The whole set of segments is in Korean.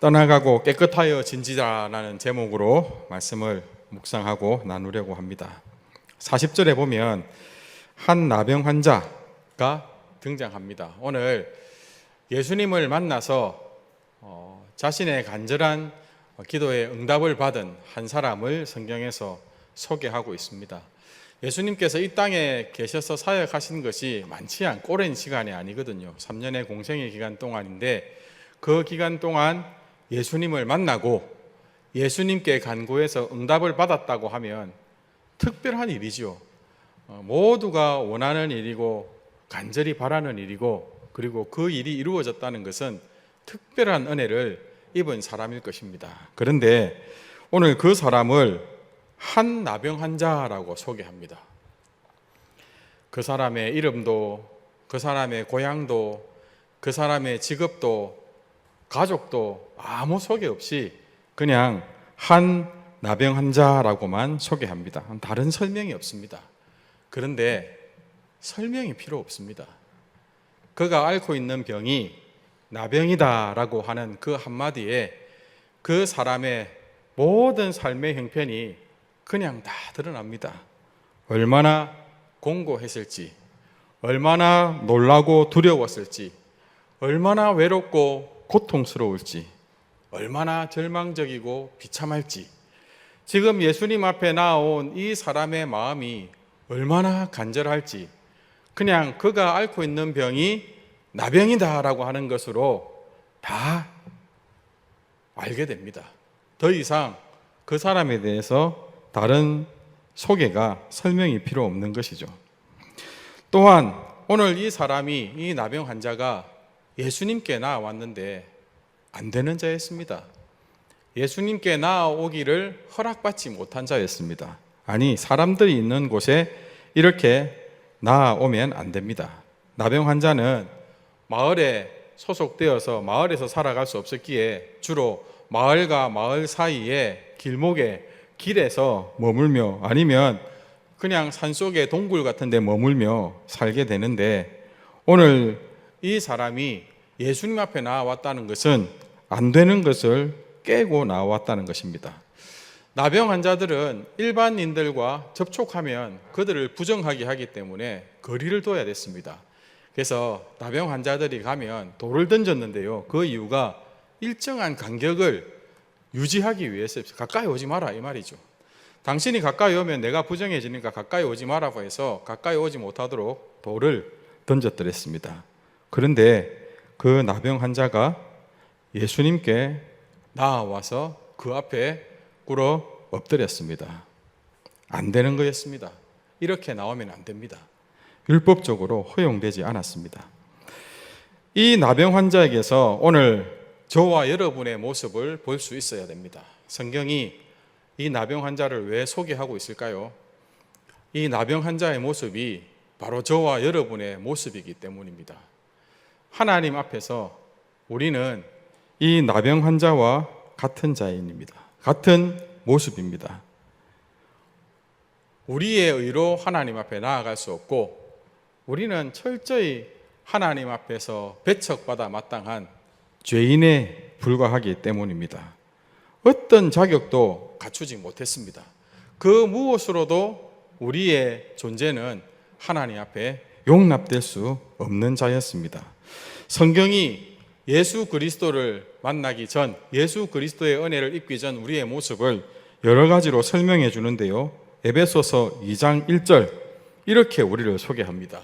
떠나가고 깨끗하여 진지라라는 제목으로 말씀을 묵상하고 나누려고 합니다. 40절에 보면 한 나병 환자가 등장합니다. 오늘 예수님을 만나서 자신의 간절한 기도에 응답을 받은 한 사람을 성경에서 소개하고 있습니다. 예수님께서 이 땅에 계셔서 사역하신 것이 많지 않고 오랜 시간이 아니거든요. 3년의 공생의 기간 동안인데 그 기간 동안 예수님을 만나고 예수님께 간구해서 응답을 받았다고 하면 특별한 일이죠. 모두가 원하는 일이고 간절히 바라는 일이고 그리고 그 일이 이루어졌다는 것은 특별한 은혜를 입은 사람일 것입니다. 그런데 오늘 그 사람을 한 나병 환자라고 소개합니다. 그 사람의 이름도, 그 사람의 고향도, 그 사람의 직업도, 가족도 아무 소개 없이 그냥 한 나병 환자라고만 소개합니다. 다른 설명이 없습니다. 그런데 설명이 필요 없습니다. 그가 앓고 있는 병이 나병이다라고 하는 그 한마디에 그 사람의 모든 삶의 형편이 그냥 다 드러납니다. 얼마나 공고했을지, 얼마나 놀라고 두려웠을지, 얼마나 외롭고 고통스러울지, 얼마나 절망적이고 비참할지, 지금 예수님 앞에 나온 이 사람의 마음이 얼마나 간절할지, 그냥 그가 앓고 있는 병이 나병이다라고 하는 것으로 다 알게 됩니다. 더 이상 그 사람에 대해서 다른 소개가 설명이 필요 없는 것이죠. 또한 오늘 이 사람이, 이 나병 환자가 예수님께 나아왔는데 안 되는 자였습니다. 예수님께 나아오기를 허락받지 못한 자였습니다. 아니, 사람들이 있는 곳에 이렇게 나아오면 안 됩니다. 나병 환자는 마을에 소속되어서 마을에서 살아갈 수 없었기에 주로 마을과 마을 사이에 길목에 길에서 머물며 아니면 그냥 산속의 동굴 같은 데 머물며 살게 되는데 오늘 이 사람이 예수님 앞에 나왔다는 것은 안 되는 것을 깨고 나왔다는 것입니다. 나병 환자들은 일반인들과 접촉하면 그들을 부정하게 하기 때문에 거리를 둬야 됐습니다. 그래서 나병 환자들이 가면 돌을 던졌는데요. 그 이유가 일정한 간격을 유지하기 위해서였어요. 가까이 오지 마라 이 말이죠. 당신이 가까이 오면 내가 부정해지니까 가까이 오지 마라고 해서 가까이 오지 못하도록 돌을 던졌더랬습니다. 그런데 그 나병 환자가 예수님께 나아와서 그 앞에 꿇어 엎드렸습니다. 안 되는 거였습니다. 이렇게 나오면 안 됩니다. 율법적으로 허용되지 않았습니다. 이 나병 환자에게서 오늘 저와 여러분의 모습을 볼 수 있어야 됩니다. 성경이 이 나병 환자를 왜 소개하고 있을까요? 이 나병 환자의 모습이 바로 저와 여러분의 모습이기 때문입니다. 하나님 앞에서 우리는 이 나병 환자와 같은 자인입니다. 같은 모습입니다. 우리의 의로 하나님 앞에 나아갈 수 없고 우리는 철저히 하나님 앞에서 배척받아 마땅한 죄인에 불과하기 때문입니다. 어떤 자격도 갖추지 못했습니다. 그 무엇으로도 우리의 존재는 하나님 앞에 용납될 수 없는 자였습니다. 성경이 예수 그리스도를 만나기 전, 예수 그리스도의 은혜를 입기 전 우리의 모습을 여러 가지로 설명해 주는데요. 에베소서 2장 1절 이렇게 우리를 소개합니다.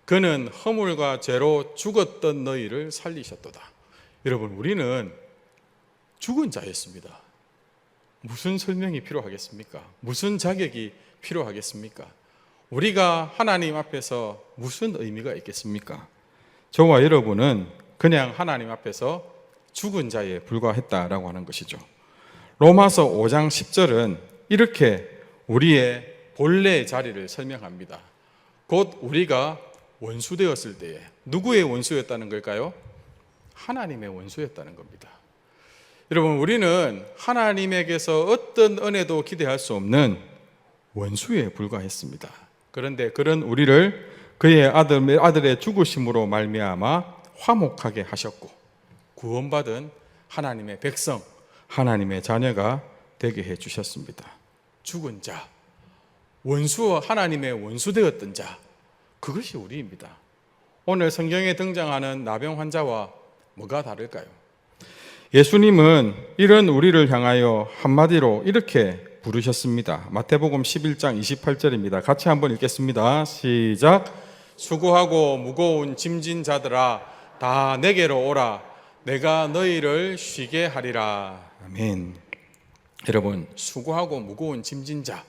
그는 허물과 죄로 죽었던 너희를 살리셨도다. 여러분, 우리는 죽은 자였습니다. 무슨 설명이 필요하겠습니까? 무슨 자격이 필요하겠습니까? 우리가 하나님 앞에서 무슨 의미가 있겠습니까? 저와 여러분은 그냥 하나님 앞에서 죽은 자에 불과했다라고 하는 것이죠. 로마서 5장 10절은 이렇게 우리의 본래의 자리를 설명합니다. 곧 우리가 원수되었을 때에 누구의 원수였다는 걸까요? 하나님의 원수였다는 겁니다. 여러분, 우리는 하나님에게서 어떤 은혜도 기대할 수 없는 원수에 불과했습니다. 그런데 그런 우리를 그의 아들의 죽으심으로 말미암아 화목하게 하셨고 구원받은 하나님의 백성, 하나님의 자녀가 되게 해 주셨습니다. 죽은 자, 원수와 하나님의 원수 되었던 자, 그것이 우리입니다. 오늘 성경에 등장하는 나병 환자와 뭐가 다를까요? 예수님은 이런 우리를 향하여 한마디로 이렇게 부르셨습니다. 마태복음 11장 28절입니다. 같이 한번 읽겠습니다. 시작. 수고하고 무거운 짐진 자들아 다 내게로 오라. 내가 너희를 쉬게 하리라. 아멘. 여러분, 수고하고 무거운 짐진 자,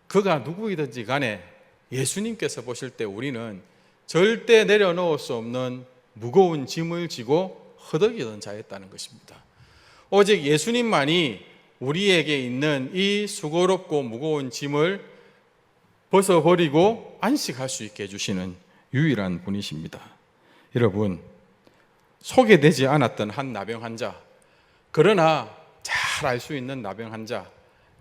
그가 누구이든지 간에 예수님께서 보실 때 우리는 절대 내려놓을 수 없는 무거운 짐을 지고 허덕이던 자였다는 것입니다. 오직 예수님만이 우리에게 있는 이 수고롭고 무거운 짐을 벗어버리고 안식할 수 있게 해주시는 유일한 분이십니다. 여러분, 소개되지 않았던 한 나병 환자, 그러나 잘 알 수 있는 나병 환자,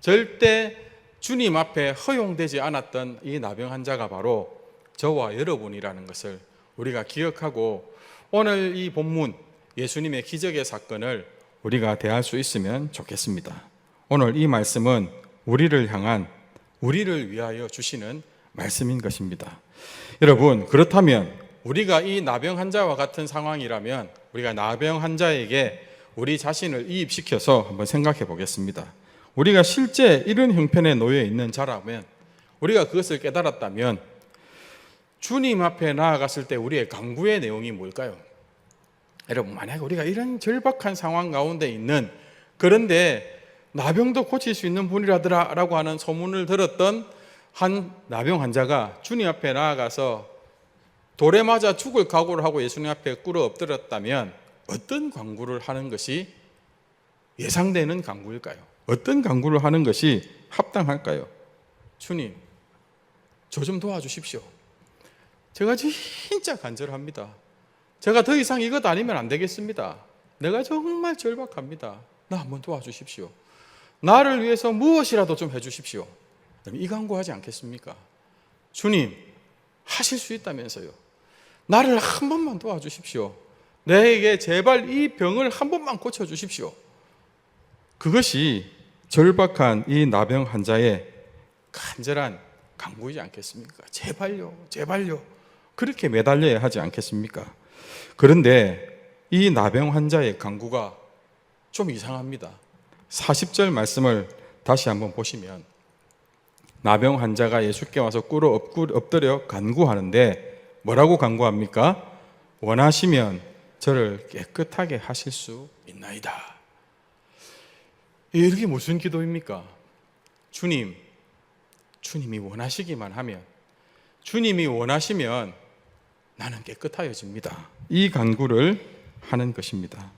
절대 주님 앞에 허용되지 않았던 이 나병 환자가 바로 저와 여러분이라는 것을 우리가 기억하고 오늘 이 본문 예수님의 기적의 사건을 우리가 대할 수 있으면 좋겠습니다. 오늘 이 말씀은 우리를 향한, 우리를 위하여 주시는 말씀인 것입니다. 여러분, 그렇다면 우리가 이 나병 환자와 같은 상황이라면 우리가 나병 환자에게 우리 자신을 이입시켜서 한번 생각해 보겠습니다. 우리가 실제 이런 형편에 놓여 있는 자라면, 우리가 그것을 깨달았다면 주님 앞에 나아갔을 때 우리의 간구의 내용이 뭘까요? 여러분, 만약에 우리가 이런 절박한 상황 가운데 있는, 그런데 나병도 고칠 수 있는 분이라더라 라고 하는 소문을 들었던 한 나병 환자가 주님 앞에 나아가서 돌에 맞아 죽을 각오를 하고 예수님 앞에 꿇어 엎드렸다면 어떤 간구를 하는 것이 예상되는 간구일까요? 어떤 간구를 하는 것이 합당할까요? 주님, 저 좀 도와주십시오. 제가 진짜 간절합니다. 제가 더 이상 이것 아니면 안 되겠습니다. 내가 정말 절박합니다. 나 한번 도와주십시오. 나를 위해서 무엇이라도 좀 해주십시오. 이 간구하지 않겠습니까? 주님, 하실 수 있다면서요. 나를 한 번만 도와주십시오. 내게 제발 이 병을 한 번만 고쳐주십시오. 그것이 절박한 이 나병 환자의 간절한 간구이지 않겠습니까? 제발요, 제발요. 그렇게 매달려야 하지 않겠습니까? 그런데 이 나병 환자의 간구가 좀 이상합니다. 40절 말씀을 다시 한번 보시면 나병 환자가 예수께 와서 꿇어 엎드려 간구하는데 뭐라고 간구합니까? 원하시면 저를 깨끗하게 하실 수 있나이다. 이게 무슨 기도입니까? 주님이 원하시기만 하면, 주님이 원하시면 나는 깨끗하여집니다. 이 간구를 하는 것입니다.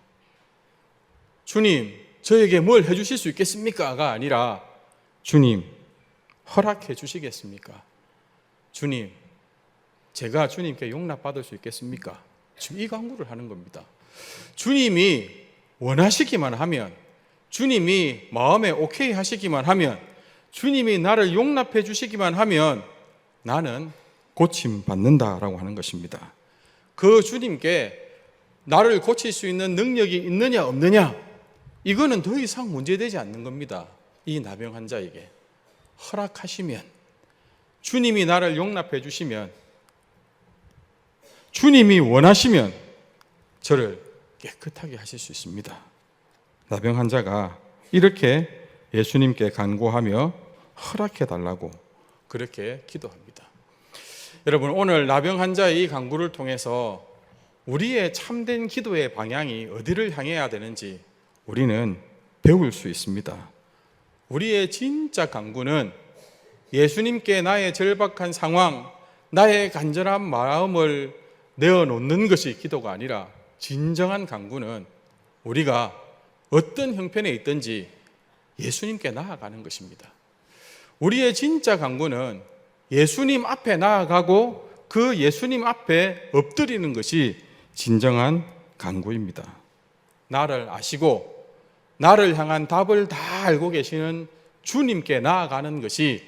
주님, 저에게 뭘 해주실 수 있겠습니까?가 아니라 주님, 허락해 주시겠습니까? 주님, 제가 주님께 용납받을 수 있겠습니까? 지금 이 간구를 하는 겁니다. 주님이 원하시기만 하면, 주님이 마음에 오케이 하시기만 하면, 주님이 나를 용납해 주시기만 하면 나는 고침받는다라고 하는 것입니다. 그 주님께 나를 고칠 수 있는 능력이 있느냐 없느냐, 이거는 더 이상 문제되지 않는 겁니다. 이 나병 환자에게 허락하시면, 주님이 나를 용납해 주시면, 주님이 원하시면 저를 깨끗하게 하실 수 있습니다. 나병 환자가 이렇게 예수님께 간구하며 허락해 달라고 그렇게 기도합니다. 여러분, 오늘 나병 환자의 이 간구를 통해서 우리의 참된 기도의 방향이 어디를 향해야 되는지 우리는 배울 수 있습니다. 우리의 진짜 간구는 예수님께 나의 절박한 상황, 나의 간절한 마음을 내어놓는 것이 기도가 아니라, 진정한 간구는 우리가 어떤 형편에 있든지 예수님께 나아가는 것입니다. 우리의 진짜 간구는 예수님 앞에 나아가고 그 예수님 앞에 엎드리는 것이 진정한 간구입니다. 나를 아시고 나를 향한 답을 다 알고 계시는 주님께 나아가는 것이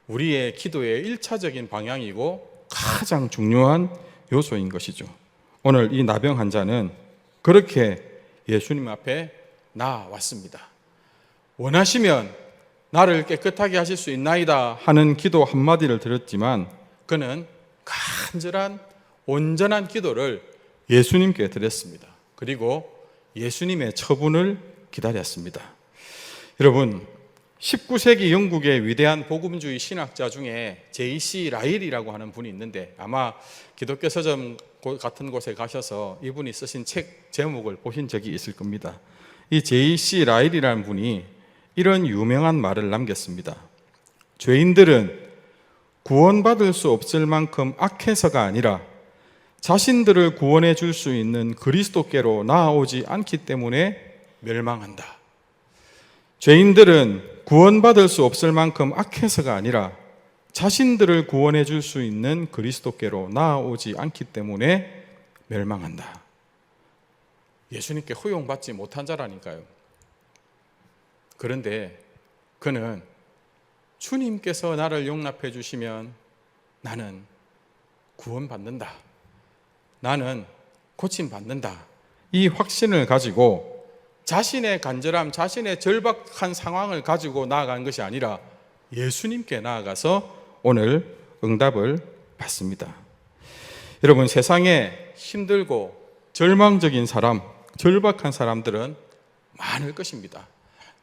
우리의 기도의 1차적인 방향이고 가장 중요한 요소인 것이죠. 오늘 이 나병 환자는 그렇게 예수님 앞에 나왔습니다. 원하시면 나를 깨끗하게 하실 수 있나이다 하는 기도 한마디를 드렸지만 그는 간절한 온전한 기도를 예수님께 드렸습니다. 그리고 예수님의 처분을 기다렸습니다. 여러분, 19세기 영국의 위대한 복음주의 신학자 중에 J.C. 라일이라고 하는 분이 있는데 아마 기독교 서점 같은 곳에 가셔서 이분이 쓰신 책 제목을 보신 적이 있을 겁니다. 이 J.C. 라일이라는 분이 이런 유명한 말을 남겼습니다. 죄인들은 구원받을 수 없을 만큼 악해서가 아니라 자신들을 구원해 줄 수 있는 그리스도께로 나아오지 않기 때문에 멸망한다. 죄인들은 구원받을 수 없을 만큼 악해서가 아니라 자신들을 구원해 줄 수 있는 그리스도께로 나아오지 않기 때문에 멸망한다. 예수님께 허용받지 못한 자라니까요. 그런데 그는 주님께서 나를 용납해 주시면 나는 구원받는다. 나는 고침받는다. 이 확신을 가지고 자신의 간절함, 자신의 절박한 상황을 가지고 나아간 것이 아니라 예수님께 나아가서 오늘 응답을 받습니다. 여러분, 세상에 힘들고 절망적인 사람, 절박한 사람들은 많을 것입니다.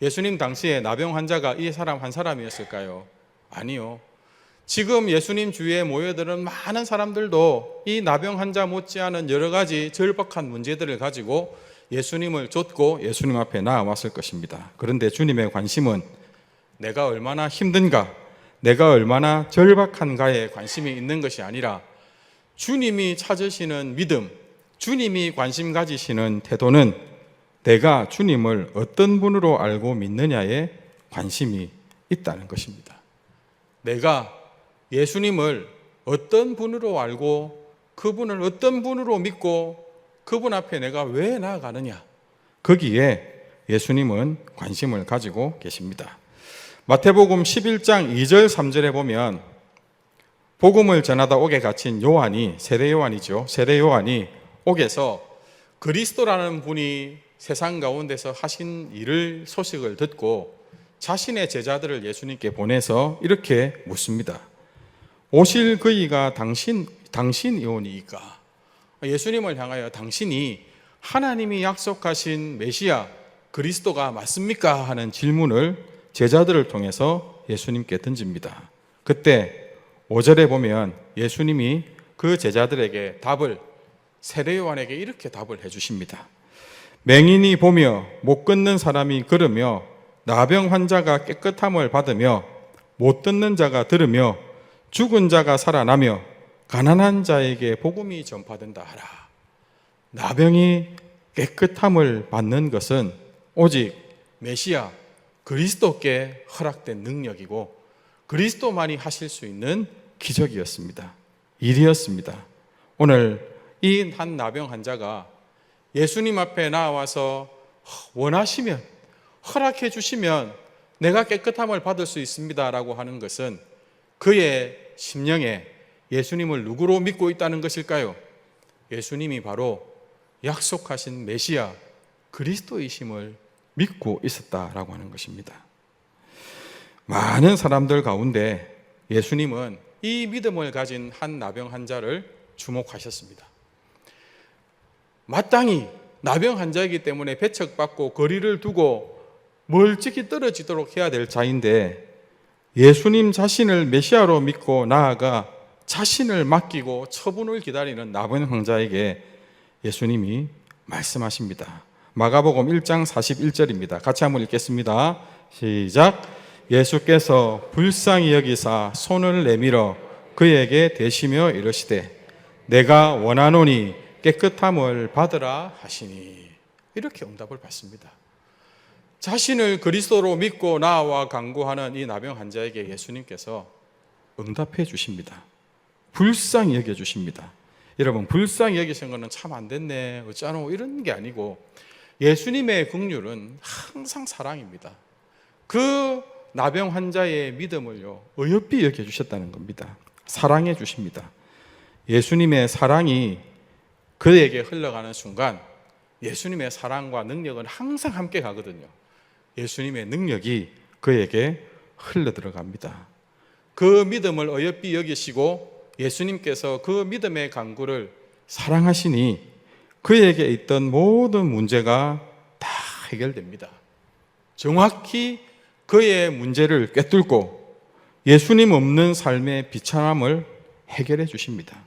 예수님 당시에 나병 환자가 이 사람 한 사람이었을까요? 아니요. 지금 예수님 주위에 모여드는 많은 사람들도 이 나병 환자 못지않은 여러 가지 절박한 문제들을 가지고 예수님을 좇고 예수님 앞에 나아왔을 것입니다. 그런데 주님의 관심은 내가 얼마나 힘든가, 내가 얼마나 절박한가에 관심이 있는 것이 아니라 주님이 찾으시는 믿음, 주님이 관심 가지시는 태도는 내가 주님을 어떤 분으로 알고 믿느냐에 관심이 있다는 것입니다. 내가 예수님을 어떤 분으로 알고 그분을 어떤 분으로 믿고 그분 앞에 내가 왜 나아가느냐, 거기에 예수님은 관심을 가지고 계십니다. 마태복음 11장 2절 3절에 보면 복음을 전하다 옥에 갇힌 요한이, 세례 요한이죠. 세례 요한이 옥에서 그리스도라는 분이 세상 가운데서 하신 일을 소식을 듣고 자신의 제자들을 예수님께 보내서 이렇게 묻습니다. 오실 그이가 당신이오니이까? 예수님을 향하여 당신이 하나님이 약속하신 메시아 그리스도가 맞습니까? 하는 질문을 제자들을 통해서 예수님께 던집니다. 그때 5절에 보면 예수님이 그 제자들에게 답을, 세례 요한에게 이렇게 답을 해주십니다. 맹인이 보며 못 걷는 사람이 걸으며 나병 환자가 깨끗함을 받으며 못 듣는 자가 들으며 죽은 자가 살아나며 가난한 자에게 복음이 전파된다 하라. 나병이 깨끗함을 받는 것은 오직 메시아 그리스도께 허락된 능력이고 그리스도만이 하실 수 있는 기적이었습니다. 일이었습니다. 오늘 이 한 나병 환자가 예수님 앞에 나와서 원하시면, 허락해 주시면 내가 깨끗함을 받을 수 있습니다 라고 하는 것은 그의 심령에 예수님을 누구로 믿고 있다는 것일까요? 예수님이 바로 약속하신 메시아 그리스도이심을 믿고 있었다라고 하는 것입니다. 많은 사람들 가운데 예수님은 이 믿음을 가진 한 나병 환자를 주목하셨습니다. 마땅히 나병 환자이기 때문에 배척받고 거리를 두고 멀찍이 떨어지도록 해야 될 자인데 예수님 자신을 메시아로 믿고 나아가 자신을 맡기고 처분을 기다리는 나병 환자에게 예수님이 말씀하십니다. 마가복음 1장 41절입니다. 같이 한번 읽겠습니다. 시작. 예수께서 불쌍히 여기사 손을 내밀어 그에게 대시며 이르시되 내가 원하노니 깨끗함을 받으라 하시니. 이렇게 응답을 받습니다. 자신을 그리스도로 믿고 나와 간구하는 이 나병 환자에게 예수님께서 응답해 주십니다. 불쌍히 여겨 주십니다. 여러분, 불쌍히 여기신 거는 참 안 됐네, 어쩌노 이런 게 아니고 예수님의 긍휼은 항상 사랑입니다. 그 나병 환자의 믿음을요 어여삐 여겨 주셨다는 겁니다. 사랑해 주십니다. 예수님의 사랑이 그에게 흘러가는 순간 예수님의 사랑과 능력은 항상 함께 가거든요. 예수님의 능력이 그에게 흘러 들어갑니다. 그 믿음을 어여삐 여기시고 예수님께서 그 믿음의 간구를 사랑하시니 그에게 있던 모든 문제가 다 해결됩니다. 정확히 그의 문제를 꿰뚫고 예수님 없는 삶의 비참함을 해결해 주십니다.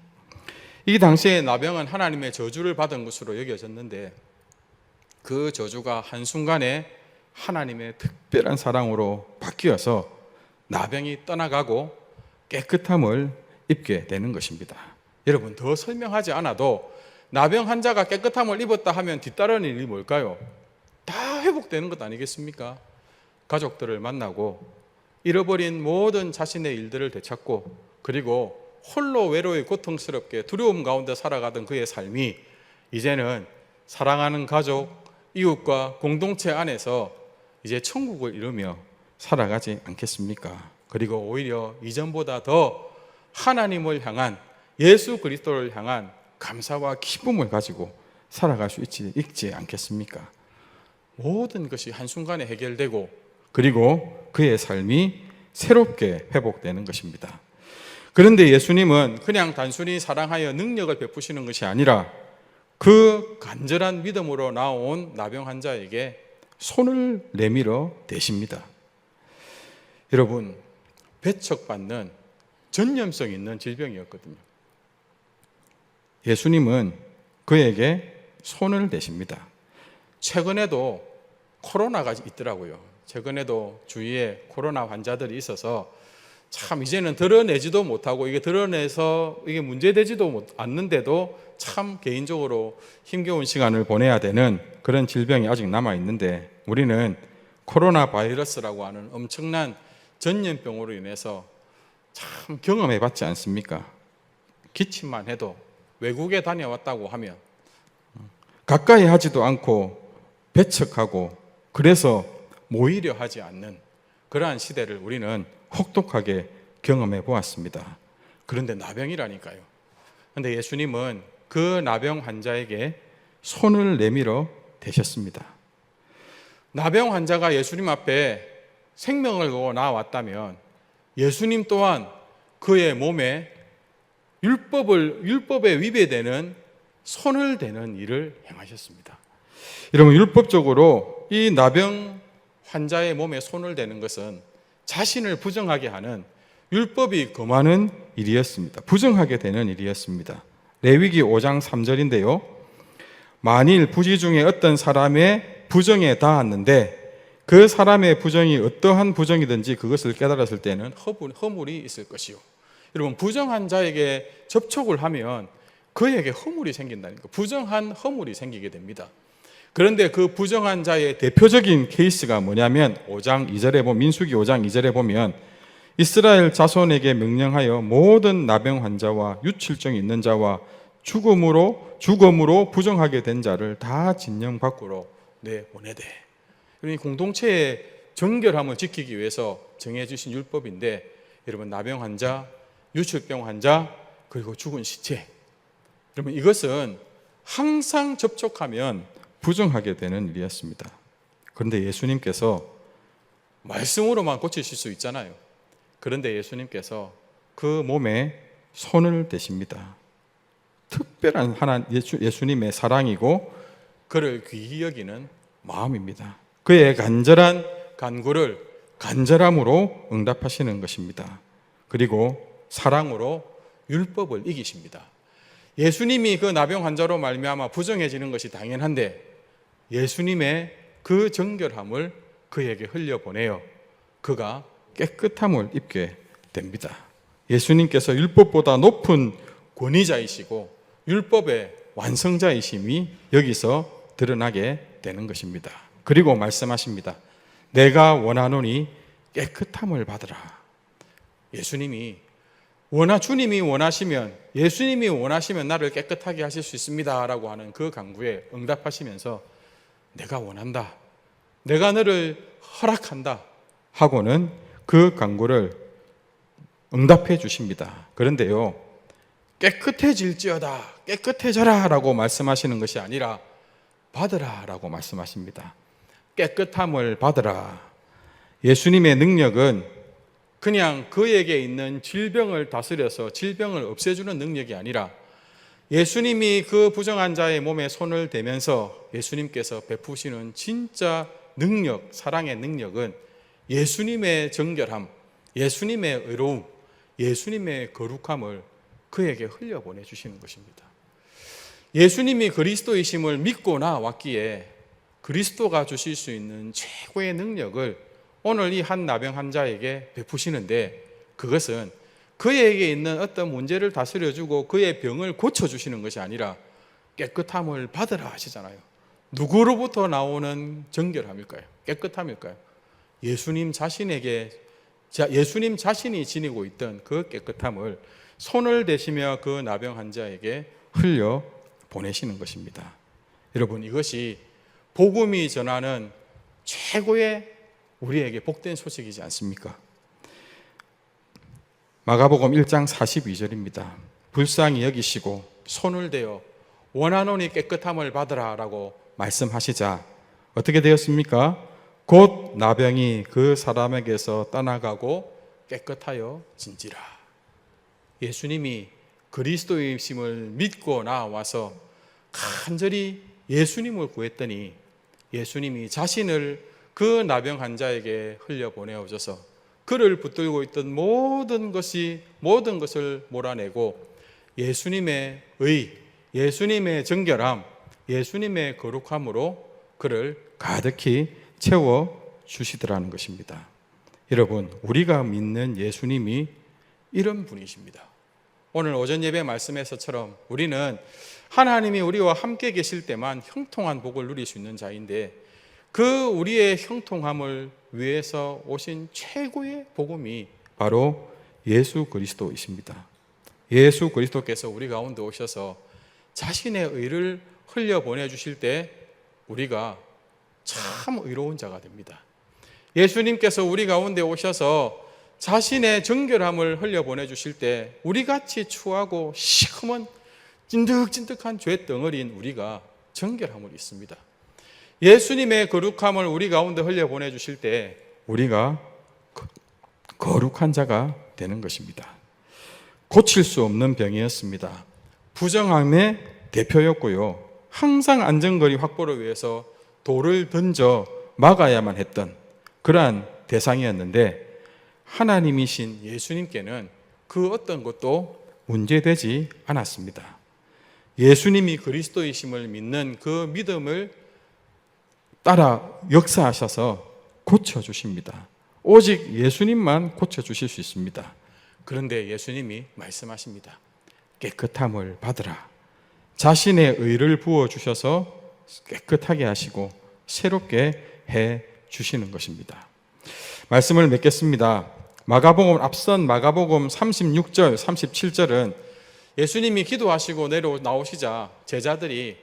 이 당시에 나병은 하나님의 저주를 받은 것으로 여겨졌는데 그 저주가 한순간에 하나님의 특별한 사랑으로 바뀌어서 나병이 떠나가고 깨끗함을 입게 되는 것입니다. 여러분, 더 설명하지 않아도 나병 환자가 깨끗함을 입었다 하면 뒤따르는 일이 뭘까요? 다 회복되는 것 아니겠습니까? 가족들을 만나고 잃어버린 모든 자신의 일들을 되찾고 그리고 홀로 외로이 고통스럽게 두려움 가운데 살아가던 그의 삶이 이제는 사랑하는 가족, 이웃과 공동체 안에서 이제 천국을 이루며 살아가지 않겠습니까? 그리고 오히려 이전보다 더 하나님을 향한, 예수 그리스도를 향한 감사와 기쁨을 가지고 살아갈 수 있지 않겠습니까? 모든 것이 한순간에 해결되고 그리고 그의 삶이 새롭게 회복되는 것입니다. 그런데 예수님은 그냥 단순히 사랑하여 능력을 베푸시는 것이 아니라 그 간절한 믿음으로 나온 나병 환자에게 손을 내밀어 대십니다. 여러분, 배척받는 전염성 있는 질병이었거든요. 예수님은 그에게 손을 대십니다. 최근에도 코로나가 있더라고요. 최근에도 주위에 코로나 환자들이 있어서 참 이제는 드러내지도 못하고 이게 드러내서 이게 문제되지도 않는데도 참 개인적으로 힘겨운 시간을 보내야 되는 그런 질병이 아직 남아 있는데 우리는 코로나 바이러스라고 하는 엄청난 전염병으로 인해서 참 경험해 봤지 않습니까? 기침만 해도 외국에 다녀왔다고 하면 가까이 하지도 않고 배척하고 그래서 모이려 하지 않는 그러한 시대를 우리는 혹독하게 경험해 보았습니다. 그런데 나병이라니까요. 그런데 예수님은 그 나병 환자에게 손을 내밀어 대셨습니다. 나병 환자가 예수님 앞에 생명을 걸고 나왔다면 예수님 또한 그의 몸에 율법에 위배되는 손을 대는 일을 행하셨습니다. 여러분, 율법적으로 이 나병 환자의 몸에 손을 대는 것은 자신을 부정하게 하는 율법이 금하는 일이었습니다. 부정하게 되는 일이었습니다. 레위기 5장 3절인데요. 만일 부지 중에 어떤 사람의 부정에 닿았는데 그 사람의 부정이 어떠한 부정이든지 그것을 깨달았을 때는 허물이 있을 것이요. 여러분, 부정한 자에게 접촉을 하면 그에게 허물이 생긴다니까. 부정한 허물이 생기게 됩니다. 그런데 그 부정한 자의 대표적인 케이스가 뭐냐면 5장 2절에 보면, 민수기 5장 2절에 보면 이스라엘 자손에게 명령하여 모든 나병 환자와 유출증이 있는 자와 죽음으로 부정하게 된 자를 다 진영 밖으로 내보내되. 이 공동체의 정결함을 지키기 위해서 정해주신 율법인데 여러분, 나병 환자, 유출병 환자, 그리고 죽은 시체, 여러분 이것은 항상 접촉하면 부정하게 되는 일이었습니다. 그런데 예수님께서 말씀으로만 고치실 수 있잖아요. 그런데 예수님께서 그 몸에 손을 대십니다. 특별한 예수님의 사랑이고 그를 귀히 여기는 마음입니다. 그의 간절한 간구를 간절함으로 응답하시는 것입니다. 그리고 사랑으로 율법을 이기십니다. 예수님이 그 나병 환자로 말미암아 부정해지는 것이 당연한데 예수님의 그 정결함을 그에게 흘려보내어 그가 깨끗함을 입게 됩니다. 예수님께서 율법보다 높은 권위자이시고 율법의 완성자이심이 여기서 드러나게 되는 것입니다. 그리고 말씀하십니다. 내가 원하노니 깨끗함을 받으라. 예수님이 예수님이 원하시면 나를 깨끗하게 하실 수 있습니다 라고 하는 그 간구에 응답하시면서 내가 원한다, 내가 너를 허락한다 하고는 그 간구를 응답해 주십니다. 그런데요, 깨끗해질지어다, 깨끗해져라 라고 말씀하시는 것이 아니라 받으라라고 말씀하십니다. 깨끗함을 받으라. 예수님의 능력은 그냥 그에게 있는 질병을 다스려서 질병을 없애주는 능력이 아니라 예수님이 그 부정한 자의 몸에 손을 대면서 예수님께서 베푸시는 진짜 능력, 사랑의 능력은 예수님의 정결함, 예수님의 의로움, 예수님의 거룩함을 그에게 흘려보내 주시는 것입니다. 예수님이 그리스도이심을 믿고 나왔기에 그리스도가 주실 수 있는 최고의 능력을 오늘 이 한 나병 환자에게 베푸시는데, 그것은 그에게 있는 어떤 문제를 다스려주고 그의 병을 고쳐주시는 것이 아니라 깨끗함을 받으라 하시잖아요. 누구로부터 나오는 정결함일까요? 깨끗함일까요? 예수님 자신에게, 예수님 자신이 지니고 있던 그 깨끗함을 손을 대시며 그 나병 환자에게 흘려 보내시는 것입니다. 여러분, 이것이 복음이 전하는 최고의 우리에게 복된 소식이지 않습니까? 마가복음 1장 42절입니다. 불쌍히 여기시고 손을 대어 원하노니 깨끗함을 받으라 라고 말씀하시자 어떻게 되었습니까? 곧 나병이 그 사람에게서 떠나가고 깨끗하여 진지라. 예수님이 그리스도이심을 믿고 나와서 간절히 예수님을 구했더니 예수님이 자신을 그 나병 환자에게 흘려보내어줘서 그를 붙들고 있던 모든 것을 몰아내고 예수님의 의, 예수님의 정결함, 예수님의 거룩함으로 그를 가득히 채워주시더라는 것입니다. 여러분, 우리가 믿는 예수님이 이런 분이십니다. 오늘 오전 예배 말씀에서처럼 우리는 하나님이 우리와 함께 계실 때만 형통한 복을 누릴 수 있는 자인데, 그 우리의 형통함을 위해서 오신 최고의 복음이 바로 예수 그리스도이십니다. 예수 그리스도께서 우리 가운데 오셔서 자신의 의를 흘려보내 주실 때 우리가 참 의로운 자가 됩니다. 예수님께서 우리 가운데 오셔서 자신의 정결함을 흘려보내 주실 때 우리같이 추하고 시커먼 찐득찐득한 죄 덩어리인 우리가 정결함을 입습니다. 예수님의 거룩함을 우리 가운데 흘려보내 주실 때 우리가 거룩한 자가 되는 것입니다. 고칠 수 없는 병이었습니다. 부정함의 대표였고요. 항상 안전거리 확보를 위해서 돌을 던져 막아야만 했던 그러한 대상이었는데, 하나님이신 예수님께는 그 어떤 것도 문제되지 않았습니다. 예수님이 그리스도이심을 믿는 그 믿음을 따라 역사하셔서 고쳐주십니다. 오직 예수님만 고쳐주실 수 있습니다. 그런데 예수님이 말씀하십니다. 깨끗함을 받으라. 자신의 의를 부어주셔서 깨끗하게 하시고 새롭게 해 주시는 것입니다. 말씀을 맺겠습니다. 앞선 마가복음 36절, 37절은 예수님이 기도하시고 나오시자 제자들이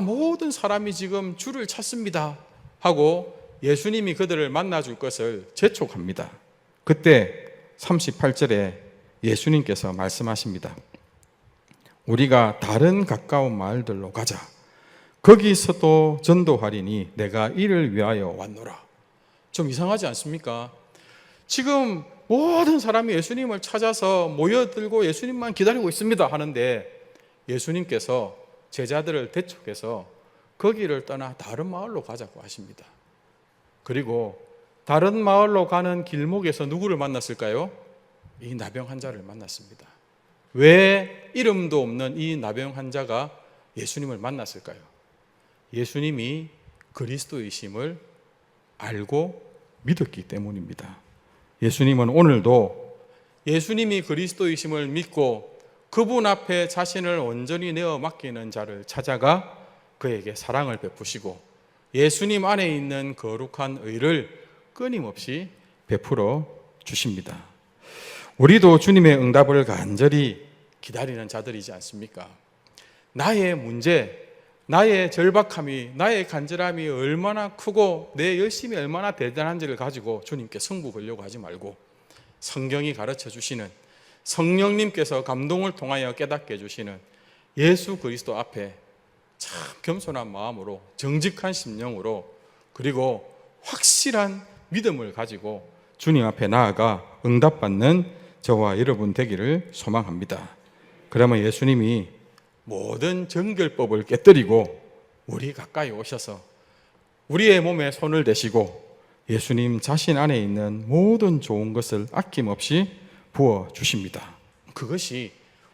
모든 사람이 지금 주를 찾습니다 하고 예수님이 그들을 만나줄 것을 재촉합니다. 그때 38절에 예수님께서 말씀하십니다. 우리가 다른 가까운 마을들로 가자. 거기서도 전도하리니 내가 이를 위하여 왔노라. 좀 이상하지 않습니까? 지금 모든 사람이 예수님을 찾아서 모여들고 예수님만 기다리고 있습니다 하는데 예수님께서 제자들을 대촉해서 거기를 떠나 다른 마을로 가자고 하십니다. 그리고 다른 마을로 가는 길목에서 누구를 만났을까요? 이 나병 환자를 만났습니다. 왜 이름도 없는 이 나병 환자가 예수님을 만났을까요? 예수님이 그리스도이심을 알고 믿었기 때문입니다. 예수님은 오늘도 예수님이 그리스도이심을 믿고 그분 앞에 자신을 온전히 내어 맡기는 자를 찾아가 그에게 사랑을 베푸시고 예수님 안에 있는 거룩한 의를 끊임없이 베풀어 주십니다. 우리도 주님의 응답을 간절히 기다리는 자들이지 않습니까? 나의 문제, 나의 절박함이, 나의 간절함이 얼마나 크고 내 열심이 얼마나 대단한지를 가지고 주님께 승부 걸려고 하지 말고 성경이 가르쳐 주시는, 성령님께서 감동을 통하여 깨닫게 해주시는 예수 그리스도 앞에 참 겸손한 마음으로 정직한 심령으로 그리고 확실한 믿음을 가지고 주님 앞에 나아가 응답받는 저와 여러분 되기를 소망합니다. 그러면 예수님이 모든 정결법을 깨뜨리고 우리 가까이 오셔서 우리의 몸에 손을 대시고 예수님 자신 안에 있는 모든 좋은 것을 아낌없이 부어 주십니다. 그것이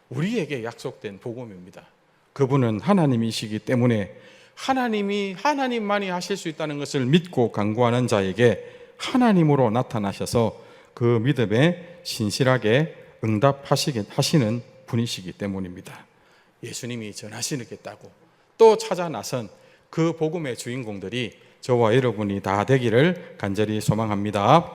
우리에게 약속된 복음입니다. 그분은 하나님이시기 때문에 하나님만이 하실 수 있다는 것을 믿고 간구하는 자에게 하나님으로 나타나셔서 그 믿음에 신실하게 응답하시는 분이시기 때문입니다. 예수님이 전하시겠다고 또 찾아 나선 그 복음의 주인공들이 저와 여러분이 다 되기를 간절히 소망합니다.